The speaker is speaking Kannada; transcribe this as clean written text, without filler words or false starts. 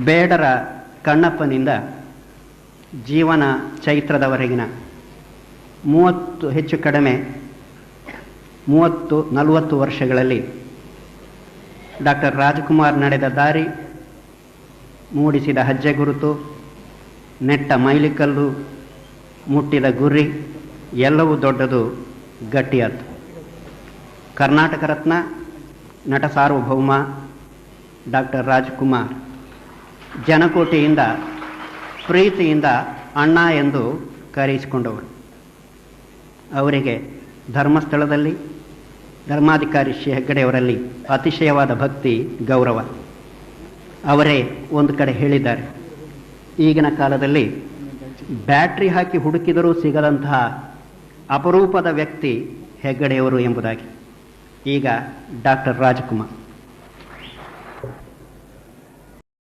ಬೇಡರ ಕಣ್ಣಪ್ಪನಿಂದ ಜೀವನ ಚೈತ್ರದವರೆಗಿನ 30 ಹೆಚ್ಚು ಕಡಿಮೆ 30-40 ವರ್ಷಗಳಲ್ಲಿ ಡಾಕ್ಟರ್ ರಾಜ್ಕುಮಾರ್ ನಡೆದ ದಾರಿ, ಮೂಡಿಸಿದ ಹೆಜ್ಜೆ ಗುರುತು, ನೆಟ್ಟ ಮೈಲಿಕಲ್ಲು, ಮುಟ್ಟಿದ ಗುರಿ ಎಲ್ಲವೂ ದೊಡ್ಡದು, ಗಟ್ಟಿಯಾದ್ದು. ಕರ್ನಾಟಕ ರತ್ನ, ನಟ ಸಾರ್ವಭೌಮ ಡಾಕ್ಟರ್ ರಾಜ್ಕುಮಾರ್ ಜನಕೋಟಿಯಿಂದ ಪ್ರೀತಿಯಿಂದ ಅಣ್ಣ ಎಂದು ಕರೆಯಿಸಿಕೊಂಡವರು. ಅವರಿಗೆ ಧರ್ಮಸ್ಥಳದಲ್ಲಿ ಧರ್ಮಾಧಿಕಾರಿ ಶ್ರೀ ಹೆಗ್ಗಡೆಯವರಲ್ಲಿ ಅತಿಶಯವಾದ ಭಕ್ತಿ, ಗೌರವ. ಅವರೇ ಒಂದು ಕಡೆ ಹೇಳಿದ್ದಾರೆ, ಈಗಿನ ಕಾಲದಲ್ಲಿ ಬ್ಯಾಟ್ರಿ ಹಾಕಿ ಹುಡುಕಿದರೂ ಸಿಗದಂತಹ ಅಪರೂಪದ ವ್ಯಕ್ತಿ ಹೆಗ್ಗಡೆಯವರು ಎಂಬುದಾಗಿ. ಈಗ ಡಾಕ್ಟರ್ ರಾಜ್ಕುಮಾರ್